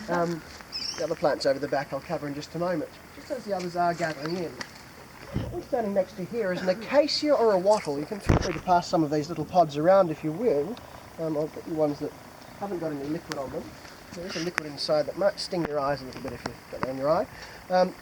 The other plants over the back I'll cover in just a moment, just as the others are gathering in. What we're standing next to here is an acacia or a wattle. You can feel free to pass some of these little pods around if you will. I'll get you ones that haven't got any liquid on them. There's a liquid inside that might sting your eyes a little bit if you've got that on your eye.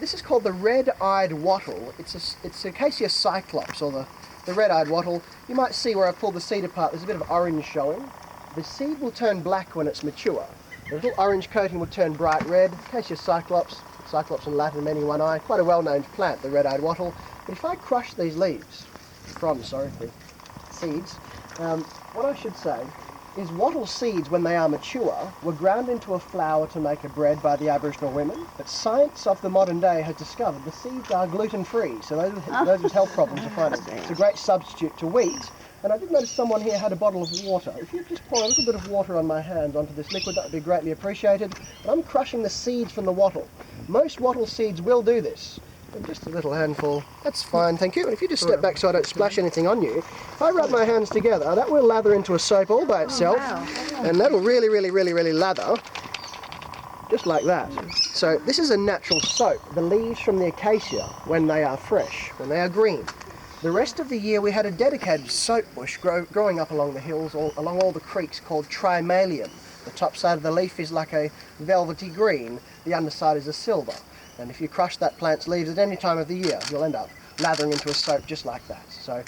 This is called the red-eyed wattle. It's Acacia Cyclops, or the red-eyed wattle. You might see where I pulled the seed apart, there's a bit of orange showing. The seed will turn black when it's mature. The little orange coating will turn bright red. Acacia Cyclops, Cyclops in Latin, many one eye. Quite a well-known plant, the red-eyed wattle. But if I crush these leaves, the seeds, what I should say is wattle seeds, when they are mature, were ground into a flour to make a bread by the Aboriginal women. But science of the modern day has discovered the seeds are gluten-free, so those with health problems are fine. It's a great substitute to wheat. And I did notice someone here had a bottle of water. If you just pour a little bit of water on my hands onto this liquid, that would be greatly appreciated. But I'm crushing the seeds from the wattle. Most wattle seeds will do this. And just a little handful, that's fine, thank you. And if you just step back so I don't splash anything on you, if I rub my hands together, that will lather into a soap all by itself. And that'll really lather, just like that. So this is a natural soap. The leaves from the acacia, when they are fresh, when they are green. The rest of the year we had a dedicated soap bush growing up along the hills, along all the creeks, called trimalium. The top side of the leaf is like a velvety green, the underside is a silver. And if you crush that plant's leaves at any time of the year, you'll end up lathering into a soap just like that. So,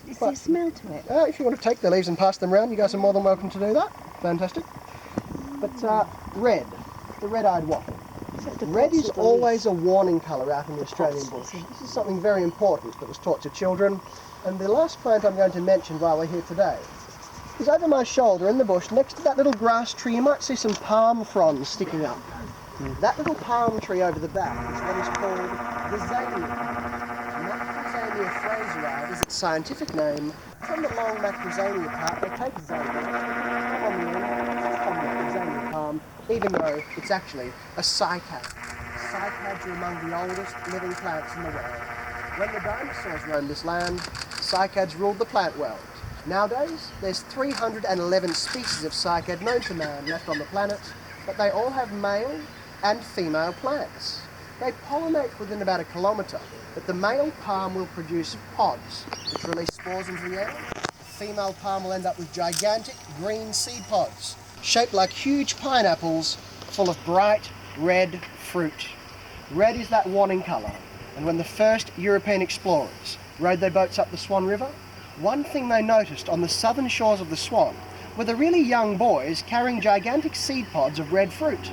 is there a smell to it? If you want to take the leaves and pass them around, you guys are more than welcome to do that. Fantastic. But red, the red-eyed wattle. Red is always a warning colour out in the Australian bush. This is something very important that was taught to children. And the last plant I'm going to mention while we're here today is over my shoulder in the bush, next to that little grass tree. You might see some palm fronds sticking up. That little palm tree over the back is what is called the Zania. Macrozania fraseri is its scientific name. From the long Macrozania part, they take Zania, come on the end, come on the Zania palm, even though it's actually a cycad. Cycads are among the oldest living plants in the world. When the dinosaurs roamed this land, cycads ruled the plant world. Nowadays, there's 311 species of cycad known to man left on the planet, but they all have male and female plants. They pollinate within about 1 kilometre, but the male palm will produce pods, which release spores into the air. The female palm will end up with gigantic green seed pods, shaped like huge pineapples, full of bright red fruit. Red is that warning colour, and when the first European explorers rowed their boats up the Swan River, one thing they noticed on the southern shores of the Swan were the really young boys carrying gigantic seed pods of red fruit.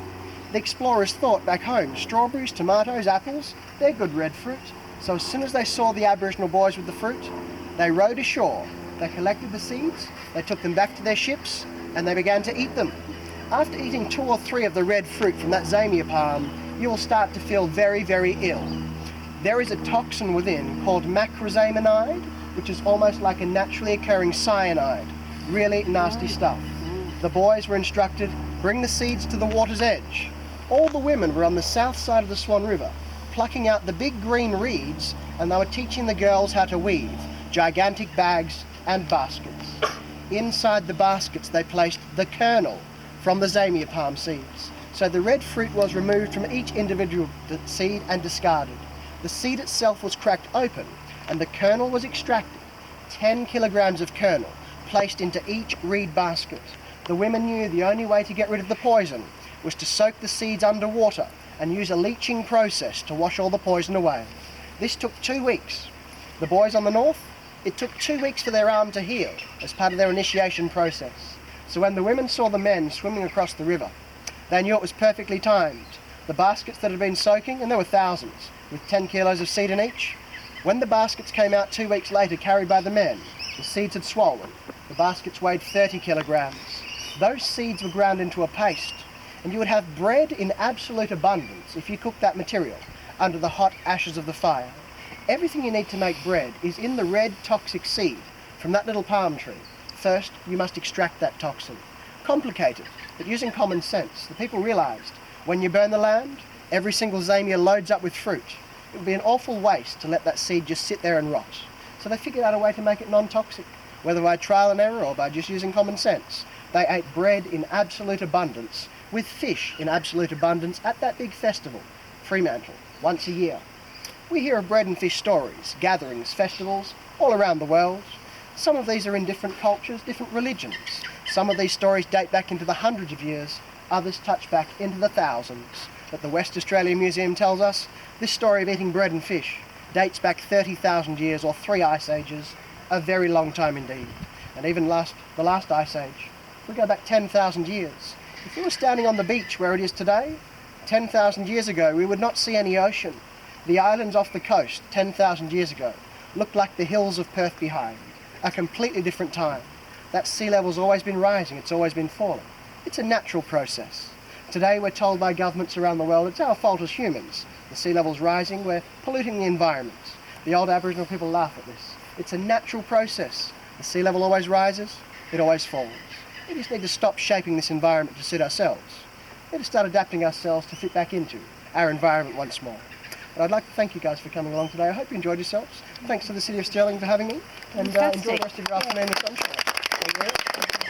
The explorers thought back home, strawberries, tomatoes, apples, they're good red fruit. So as soon as they saw the Aboriginal boys with the fruit, they rowed ashore. They collected the seeds, they took them back to their ships, and they began to eat them. After eating 2 or 3 of the red fruit from that Zamia palm, you will start to feel very ill. There is a toxin within called macrozaminide, which is almost like a naturally occurring cyanide. Really nasty stuff. The boys were instructed, bring the seeds to the water's edge. All the women were on the south side of the Swan River, plucking out the big green reeds, and they were teaching the girls how to weave gigantic bags and baskets. Inside the baskets they placed the kernel from the Zamia palm seeds. So the red fruit was removed from each individual seed and discarded. The seed itself was cracked open and the kernel was extracted. 10 kilograms of kernel placed into each reed basket. The women knew the only way to get rid of the poison was to soak the seeds under water and use a leaching process to wash all the poison away. This took 2 weeks. The boys on the north, it took 2 weeks for their arm to heal as part of their initiation process. So when the women saw the men swimming across the river, they knew it was perfectly timed. The baskets that had been soaking, and there were thousands, with 10 kilos of seed in each, when the baskets came out 2 weeks later carried by the men, the seeds had swollen. The baskets weighed 30 kilograms. Those seeds were ground into a paste, and you would have bread in absolute abundance if you cooked that material under the hot ashes of the fire. Everything you need to make bread is in the red toxic seed from that little palm tree. First, you must extract that toxin. Complicated, but using common sense, the people realised when you burn the land, every single Zamia loads up with fruit. It would be an awful waste to let that seed just sit there and rot. So they figured out a way to make it non-toxic, whether by trial and error or by just using common sense. They ate bread in absolute abundance with fish in absolute abundance at that big festival, Fremantle, once a year. We hear of bread and fish stories, gatherings, festivals, all around the world. Some of these are in different cultures, different religions. Some of these stories date back into the hundreds of years, others touch back into the thousands. But the West Australia Museum tells us this story of eating bread and fish dates back 30,000 years or 3 ice ages, a very long time indeed. And even the last ice age, we go back 10,000 years. If we were standing on the beach where it is today, 10,000 years ago, we would not see any ocean. The islands off the coast 10,000 years ago looked like the hills of Perth behind, a completely different time. That sea level's always been rising, it's always been falling. It's a natural process. Today we're told by governments around the world it's our fault as humans. The sea level's rising, we're polluting the environment. The old Aboriginal people laugh at this. It's a natural process. The sea level always rises, it always falls. We just need to stop shaping this environment to suit ourselves. We need to start adapting ourselves to fit back into our environment once more. But I'd like to thank you guys for coming along today. I hope you enjoyed yourselves. Thanks to the City of Stirling for having me. And enjoy the rest of your afternoon in the sunshine.